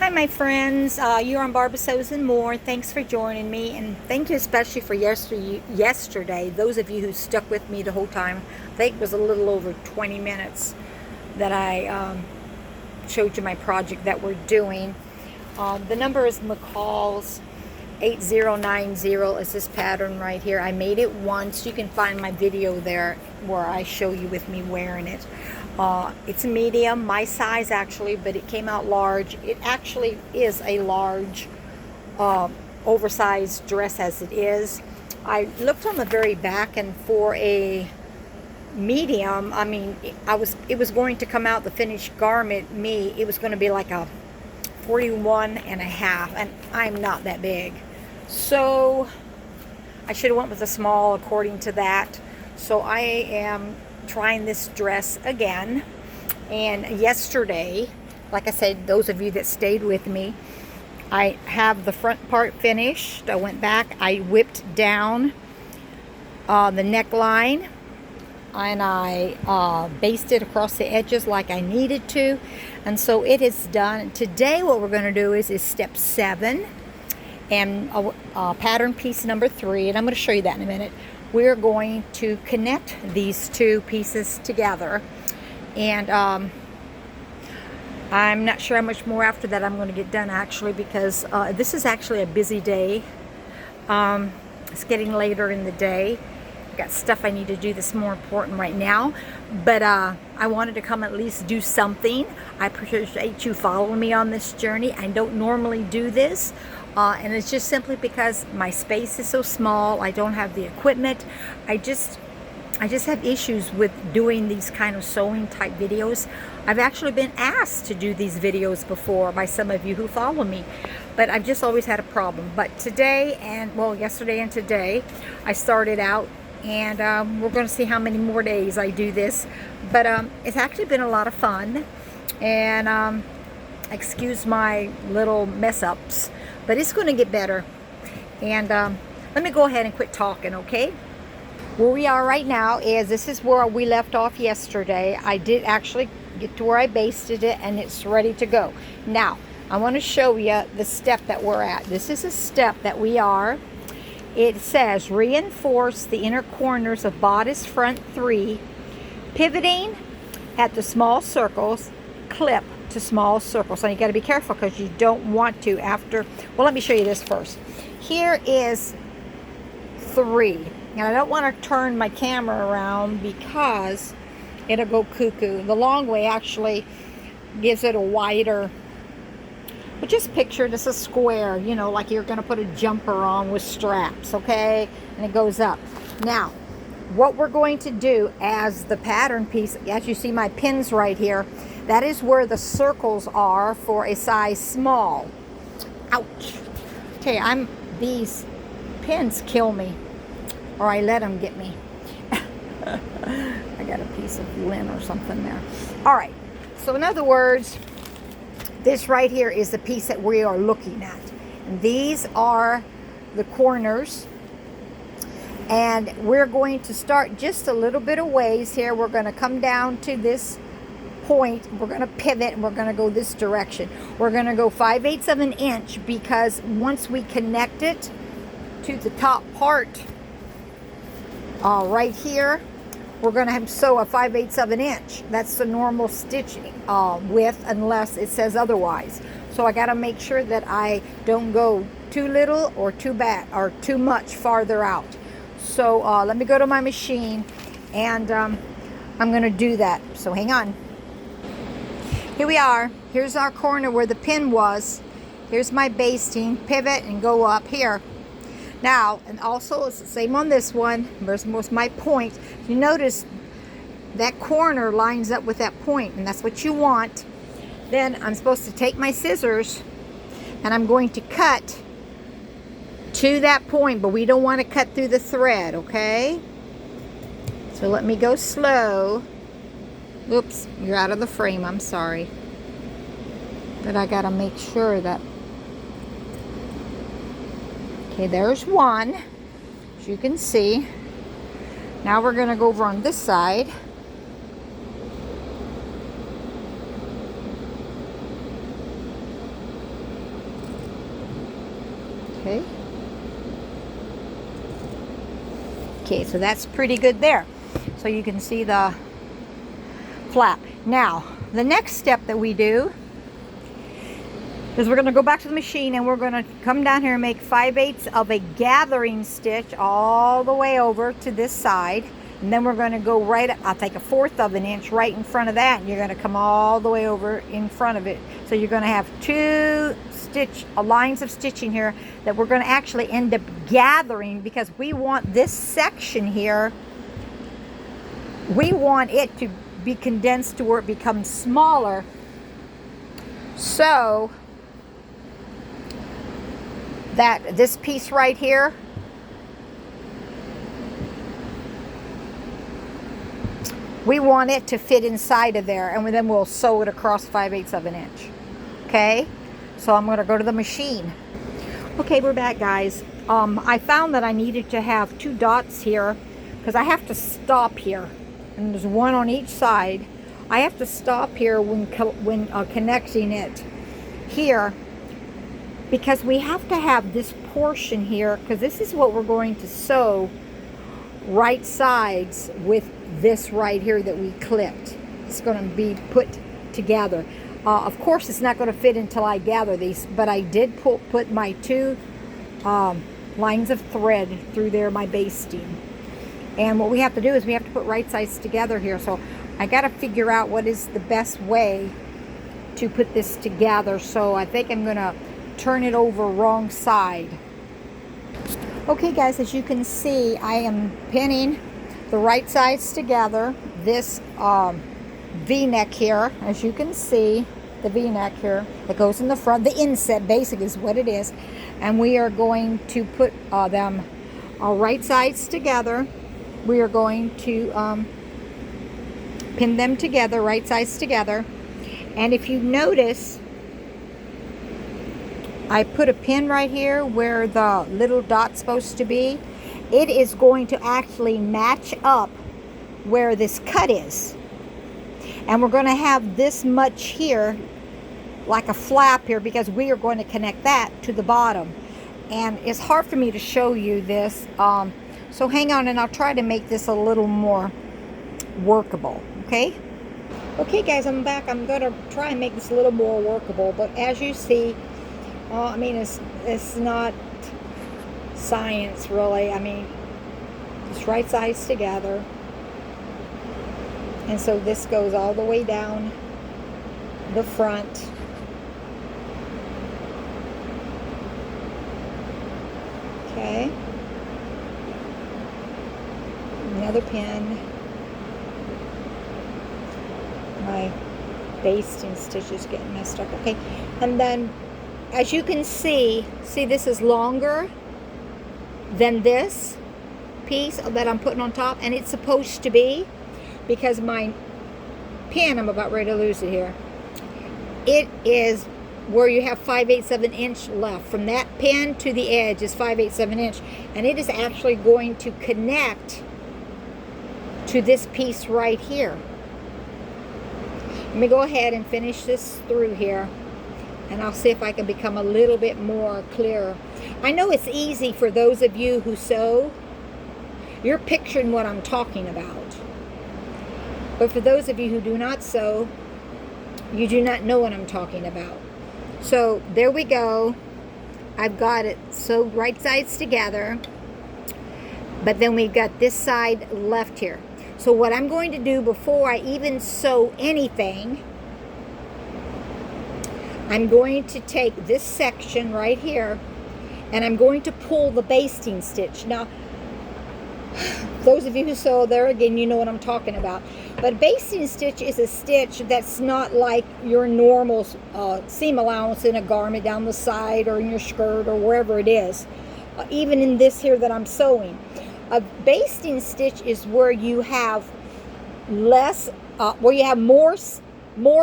Hi my friends, you're on Barbara Sews and More. Thanks for joining me, and thank you especially for yesterday. Those of you who stuck with me the whole time. I think it was a little over 20 minutes that I showed you my project that we're doing. The number is McCall's 8090 is this pattern right here. I made it once. You can find my video there where I show you with me wearing it. It's a medium, my size actually, but it came out large. It actually is a large, oversized dress as it is. I looked on the very back, and for a medium, I mean, it was going to come out, the finished garment, it was going to be like a 41 and a half, and I'm not that big. So I should have went with a small according to that. So I am trying this dress again. And yesterday, like I said, those of you that stayed with me, I have the front part finished. I went back, I whipped down the neckline, and I basted across the edges like I needed to, and so it is done. Today what we're going to do is step 7 and pattern piece number 3, and I'm going to show you that in a minute. We're going to connect these two pieces together, and I'm not sure how much more after that I'm going to get done actually, because this is actually a busy day. It's getting later in the day. I've got stuff I need to do that's more important right now, but I wanted to come at least do something. I appreciate you following me on this journey. I don't normally do this, and it's just simply because my space is so small. I don't have the equipment. I just have issues with doing these kind of sewing type videos. I've actually been asked to do these videos before by some of you who follow me, but I've just always had a problem. But today, and well, yesterday and today, I started out, and we're going to see how many more days I do this. But it's actually been a lot of fun, and excuse my little mess ups, but it's going to get better. And let me go ahead and quit talking, okay? Where we are right now is, this is where we left off yesterday. I did actually get to where I basted it, and it's ready to go. Now, I want to show you the step that we're at. This is a step that we are. It says, reinforce the inner corners of bodice front 3, pivoting at the small circles, clip to small circles. So you got to be careful, because you don't want to after. Well, let me show you this first. Here is 3. And I don't want to turn my camera around because it'll go cuckoo. The long way actually gives it a wider, but just picture this a square, you know, like you're going to put a jumper on with straps, okay? And it goes up. Now, what we're going to do as the pattern piece, as you see my pins right here, that is where the circles are for a size small. Ouch. Okay, these pins kill me, or I let them get me. I got a piece of lint or something there. All right, so in other words, this right here is the piece that we are looking at. And these are the corners, and we're going to start just a little bit of ways here. We're going to come down to this point, we're going to pivot, and we're going to go this direction. We're going to go 5/8 of an inch, because once we connect it to the top part right here, we're going to have sew a 5/8 of an inch. That's the normal stitching width, unless it says otherwise. So I got to make sure that I don't go too little or too bad or too much farther out. So let me go to my machine, and I'm going to do that. So hang on. Here we are. Here's our corner where the pin was. Here's my basting. Pivot and go up here. Now, and also it's the same on this one. There's my point. You notice that corner lines up with that point, and that's what you want. Then I'm supposed to take my scissors, and I'm going to cut to that point, but we don't want to cut through the thread, okay? So let me go slow. Oops, you're out of the frame, I'm sorry. But I gotta make sure that. Okay, there's one, as you can see. Now we're going to go over on this side. Okay. Okay, so that's pretty good there. So you can see the flap. Now, the next step that we do is we're going to go back to the machine and we're going to come down here and make 5/8 of a gathering stitch all the way over to this side. And then we're going to go right, I'll take 1/4 of an inch right in front of that, and you're going to come all the way over in front of it. So you're going to have 2 lines of stitching here that we're going to actually end up gathering, because we want this section here, we want it to be condensed to where it becomes smaller. So that this piece right here, we want it to fit inside of there, and then we'll sew it across 5/8 of an inch. Okay, so I'm going to go to the machine. Okay, we're back, guys. I found that I needed to have 2 dots here because I have to stop here, and there's one on each side. I have to stop here when connecting it here, because we have to have this portion here, because this is what we're going to sew right sides with this right here that we clipped. It's going to be put together. Of course, it's not going to fit until I gather these, but I did put my 2 lines of thread through there, my basting. And what we have to do is we have to put right sides together here. So I got to figure out what is the best way to put this together. So I think I'm going to turn it over wrong side. Okay, guys, as you can see, I am pinning the right sides together. This V-neck here, as you can see, the V-neck here that goes in the front, the inset basic is what it is, and we are going to put them right sides together. We are going to pin them together, right sides together. And if you notice, I put a pin right here where the little dot's supposed to be. It is going to actually match up where this cut is. And we're going to have this much here, like a flap here, because we are going to connect that to the bottom. And it's hard for me to show you this. So hang on, and I'll try to make this a little more workable, okay? Okay, guys, I'm back. I'm going to try and make this a little more workable. But as you see, I mean, it's not science, really. I mean, just right sides together. And so this goes all the way down the front. Okay. Another pin. My basting stitch is getting messed up. Okay. And then, as you can see this is longer than this piece that I'm putting on top, and it's supposed to be, because my pin, I'm about ready to lose it here, it is where you have 5/8 of an inch left. From that pin to the edge is 5/8 of an inch, and it is actually going to connect to this piece right here. Let me go ahead and finish this through here, and I'll see if I can become a little bit more clearer. I know it's easy for those of you who sew. You're picturing what I'm talking about. But for those of you who do not sew, you do not know what I'm talking about. So there we go. I've got it sewed right sides together. But then we've got this side left here. So what I'm going to do before I even sew anything, I'm going to take this section right here, and I'm going to pull the basting stitch. Now, those of you who sew, there again, you know what I'm talking about. But basting stitch is a stitch that's not like your normal seam allowance in a garment down the side or in your skirt or wherever it is. Even in this here that I'm sewing. A basting stitch is where you have less, where you have more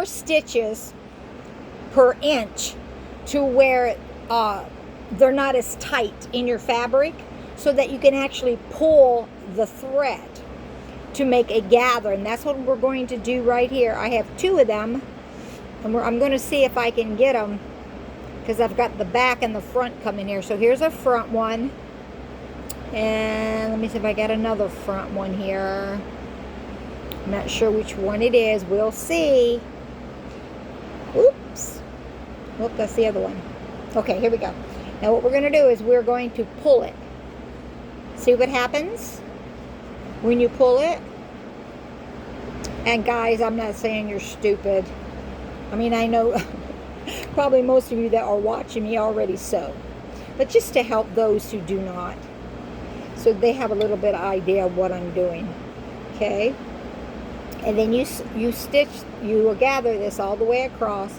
stitches per inch, to where they're not as tight in your fabric, so that you can actually pull the thread to make a gather. And that's what we're going to do right here. I have 2 of them, and I'm going to see if I can get them because I've got the back and the front coming here. So here's a front one, and let me see if I got another front one here. I'm not sure which one it is. We'll see. Oops. Look, that's the other one. Okay, here we go. Now what we're going to do is we're going to pull it. See what happens when you pull it? And guys, I'm not saying you're stupid. I mean, I know probably most of you that are watching me already so. But just to help those who do not, so they have a little bit of idea of what I'm doing. Okay? And then you gather this all the way across.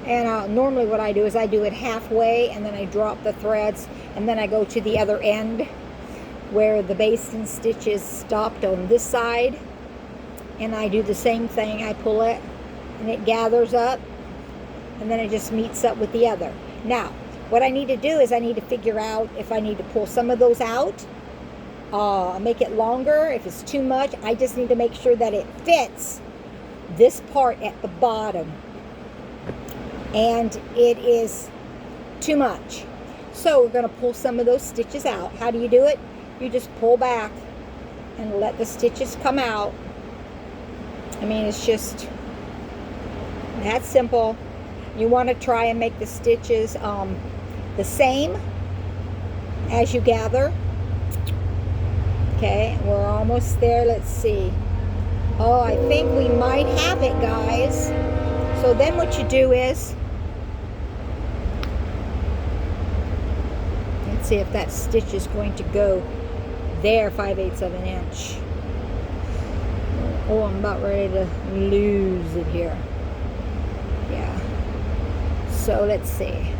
And normally what I do is I do it halfway, and then I drop the threads, and then I go to the other end where the basting stitches stopped on this side, and I do the same thing. I pull it and it gathers up, and then it just meets up with the other. Now what I need to do is I need to figure out if I need to pull some of those out, make it longer. If it's too much, I just need to make sure that it fits this part at the bottom, and it is too much. So we're going to pull some of those stitches out. How do you do it? You just pull back and let the stitches come out. I mean, it's just that simple. You want to try and make the stitches the same as you gather. Okay, we're almost there. Let's see. Oh, I think we might have it, guys. So then what you do is, let's see if that stitch is going to go there, 5/8 of an inch. Oh, I'm about ready to lose it here. Yeah. So let's see.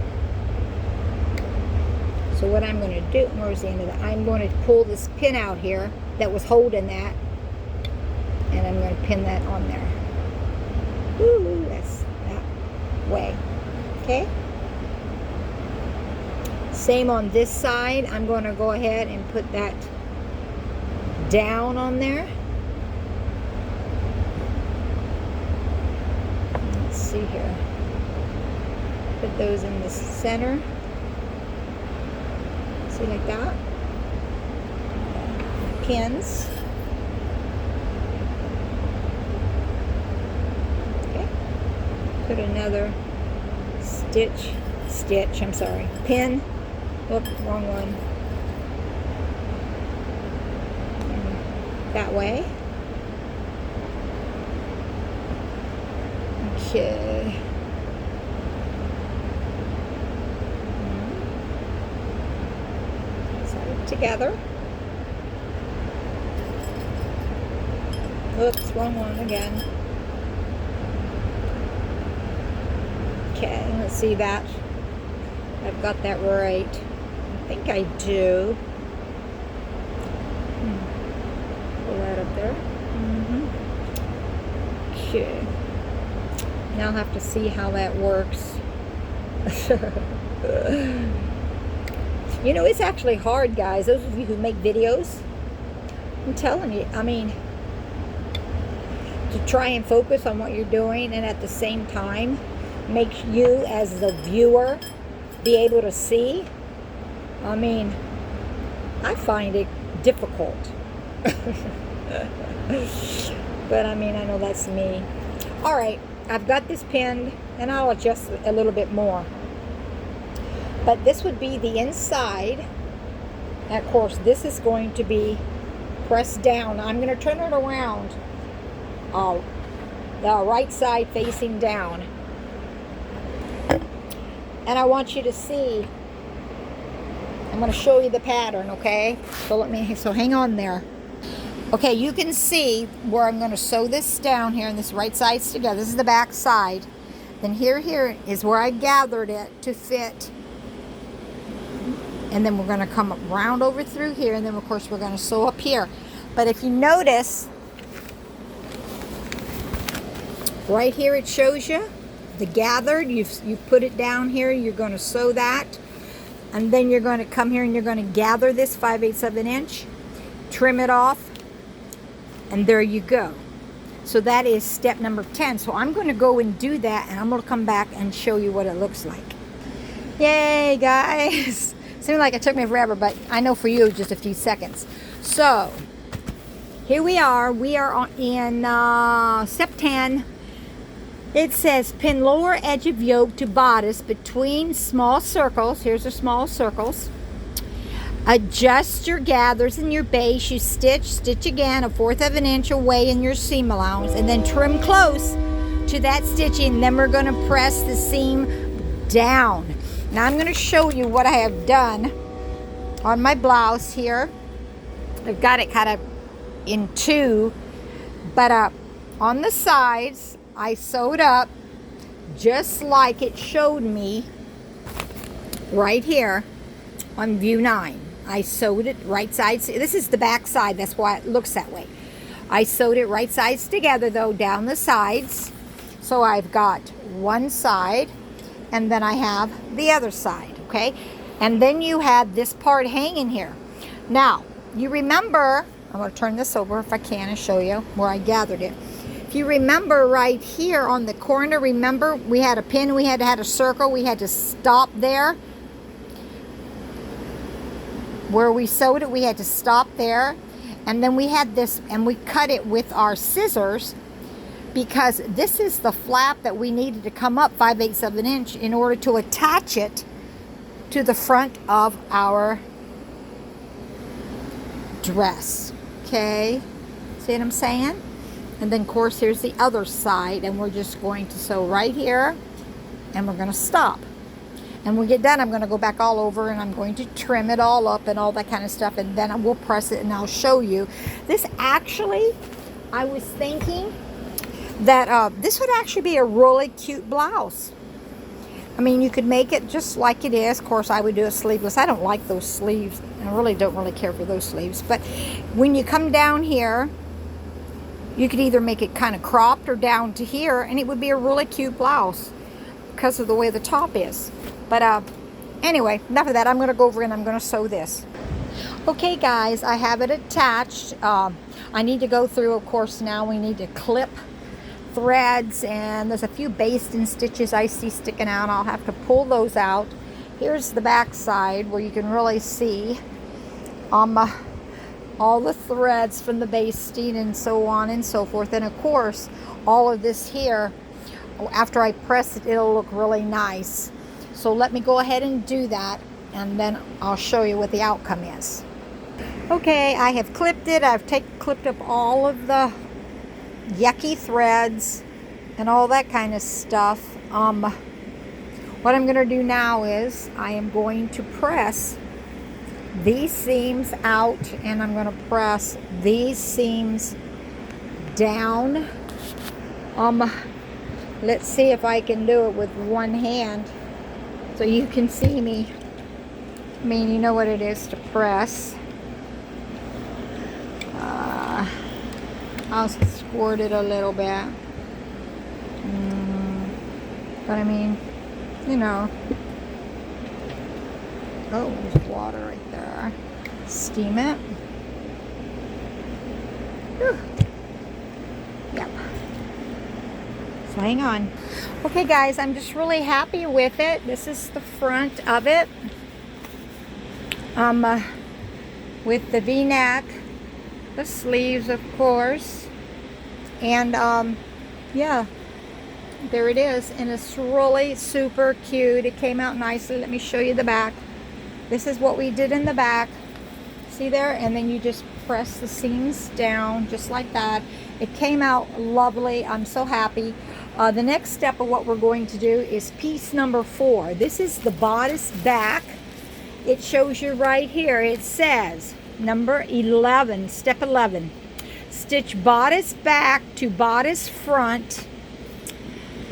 So what I'm going to do, where's the end of that? I'm going to pull this pin out here that was holding that, and I'm going to pin that on there. Ooh, that's that way. Okay. Same on this side. I'm going to go ahead and put that down on there. Let's see here. Put those in the center. See, like that. Pins. Okay. Put another I'm sorry, pin. Oop, wrong one. And that way. Okay. So together. Oops, wrong one again. Okay, let's see that. I've got that right. I think I do. Pull that up there. Okay. Now I'll have to see how that works. You know, it's actually hard, guys. Those of you who make videos, I'm telling you, I mean, to try and focus on what you're doing and at the same time make you as the viewer be able to see. I mean, I find it difficult. But I mean, I know that's me. All right, I've got this pinned, and I'll adjust it a little bit more. But this would be the inside. And of course, this is going to be pressed down. I'm going to turn it around. The right side facing down. And I want you to see, I'm going to show you the pattern, okay? So hang on there. Okay, you can see where I'm going to sew this down here, and this right side's together. This is the back side. Then here is where I gathered it to fit. And then we're going to come round over through here, and then of course we're going to sew up here. But if you notice, right here it shows you the gathered. You've put it down here. You're going to sew that, and then you're going to come here and you're going to gather this 5/8 of an inch, trim it off, and there you go. So that is step number 10. So I'm going to go and do that, and I'm going to come back and show you what it looks like. Yay, guys. Seemed like it took me forever, but I know for you, just a few seconds. So, here we are. We are in step 10. It says, pin lower edge of yoke to bodice between small circles. Here's the small circles. Adjust your gathers and your base. You stitch again 1/4 of an inch away in your seam allowance, and then trim close to that stitching. And then we're going to press the seam down. Now I'm going to show you what I have done on my blouse here. I've got it kind of in two, but on the sides I sewed up just like it showed me right here on view 9. I sewed it right sides. This is the back side, that's why it looks that way. I sewed it right sides together though, down the sides. So I've got one side and then I have the other side, okay? And then you have this part hanging here. Now, you remember, I'm going to turn this over if I can and show you where I gathered it. If you remember right here on the corner, remember we had a pin, we had to have a circle, we had to stop there. Where we sewed it, we had to stop there. And then we had this, and we cut it with our scissors because this is the flap that we needed to come up 5/8 of an inch in order to attach it to the front of our dress. Okay, see what I'm saying? And then of course here's the other side, and we're just going to sew right here and we're going to stop. And when we get done, I'm going to go back all over and I'm going to trim it all up and all that kind of stuff, and then I will press it and I'll show you. This actually, I was thinking that this would actually be a really cute blouse. I mean, you could make it just like it is. Of course, I would do a sleeveless. I don't like those sleeves. I really don't care for those sleeves. But when you come down here, you could either make it kind of cropped or down to here, and it would be a really cute blouse because of the way the top is. But anyway, enough of that. I'm going to go over and I'm going to sew this. Okay, guys, I have it attached. I need to go through, of course, now we need to clip threads, and there's a few basting stitches I see sticking out. I'll have to pull those out. Here's the back side where you can really see all the threads from the basting and so on and so forth. And of course, all of this here, after I press it, it'll look really nice. So let me go ahead and do that, and then I'll show you what the outcome is. Okay, I have clipped it. I've clipped up all of the yucky threads and all that kind of stuff. What I'm going to do now is I am going to press these seams out, and I'm going to press these seams down. Let's see if I can do it with one hand so you can see me. I mean, you know what it is to press. I'll squirt it a little bit. But I mean, you know. Oh, there's water right there. Steam it. Whew. Yep. So hang on. Okay, guys, I'm just really happy with it. This is the front of it. With the V-neck, the sleeves, of course, and yeah, there it is, and it's really super cute. It came out nicely. Let me show you the back. This is what we did in the back. See there? And then you just press the seams down just like that. It came out lovely. I'm so happy. The next step of what we're going to do is piece number 4. This is the bodice back. It shows you right here. It says number 11, step 11. Stitch bodice back to bodice front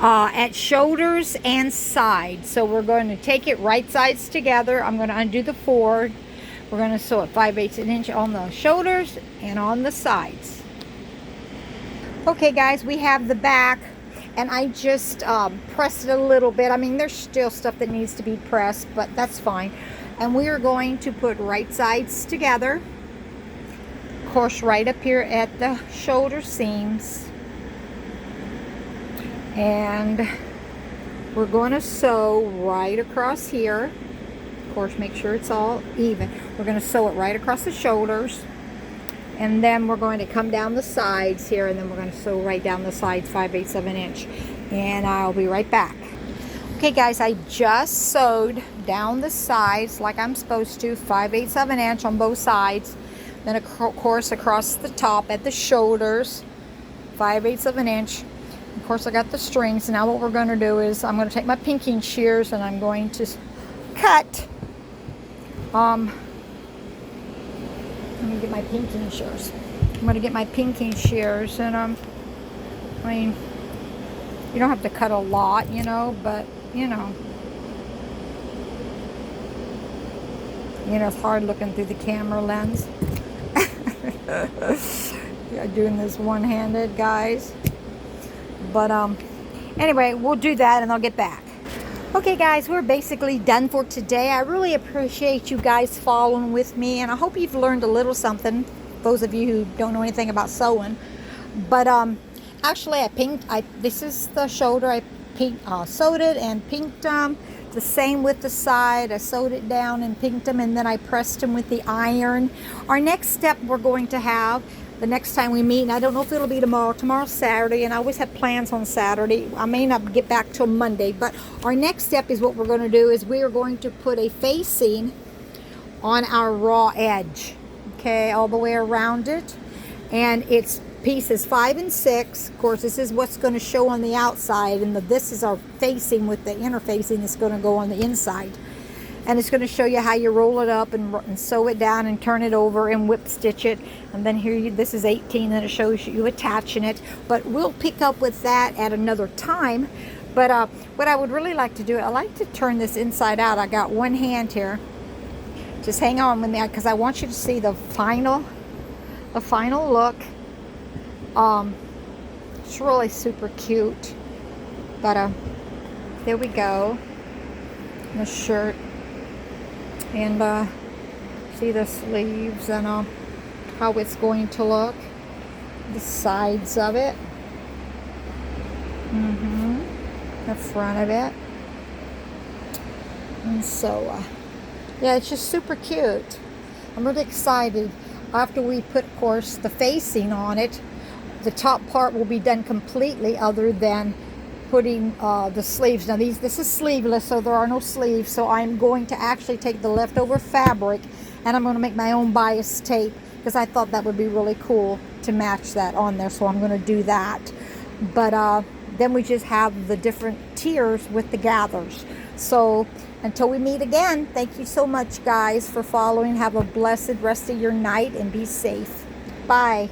at shoulders and sides. So we're going to take it right sides together. I'm going to undo the 4. We're going to sew it 5/8 an inch on the shoulders and on the sides. Okay, guys, we have the back, and I just pressed it a little bit. I mean, there's still stuff that needs to be pressed, but that's fine. And we are going to put right sides together, of course, right up here at the shoulder seams. And we're going to sew right across here. Of course, make sure it's all even. We're going to sew it right across the shoulders. And then we're going to come down the sides here, and then we're going to sew right down the sides 5/8 of an inch. And I'll be right back. Okay guys, I just sewed down the sides like I'm supposed to, 5/8 of an inch on both sides. Then of course across the top at the shoulders, 5/8 of an inch. Of course I got the strings. Now what we're going to do is I'm going to take my pinking shears and I'm going to cut. Let me get my pinking shears. I'm going to get my pinking shears, and I mean, you don't have to cut a lot, you know, but you know, it's hard looking through the camera lens. Yeah, doing this one-handed, guys. But anyway, we'll do that and I'll get back. Okay guys, we're basically done for today. I really appreciate you guys following with me, and I hope you've learned a little something, those of you who don't know anything about sewing. But actually this is the shoulder. I sewed it and pinked them. The same with the side. I sewed it down and pinked them, and then I pressed them with the iron. Our next step we're going to have the next time we meet, and I don't know if it'll be tomorrow. Tomorrow's Saturday, and I always have plans on Saturday. I may not get back till Monday, but our next step is what we're going to do is we are going to put a facing on our raw edge, okay, all the way around it. And it's pieces 5 and 6. Of course, this is what's going to show on the outside, and this is our facing with the inner facing that's going to go on the inside. And it's going to show you how you roll it up and sew it down and turn it over and whip stitch it. And then here, this is 18, and it shows you attaching it. But we'll pick up with that at another time. But what I would really like to do, I like to turn this inside out. I got one hand here. Just hang on with me, because I want you to see the final look. It's really super cute. But there we go. The shirt. And see the sleeves and how it's going to look, the sides of it, the front of it, and so yeah, it's just super cute. I'm really excited. After we put, of course, the facing on it, the top part will be done completely, other than putting the sleeves. Now this is sleeveless, so there are no sleeves, so I'm going to actually take the leftover fabric and I'm going to make my own bias tape, because I thought that would be really cool to match that on there, so I'm going to do that. But then we just have the different tiers with the gathers. So until we meet again, thank you so much guys for following. Have a blessed rest of your night and be safe. Bye.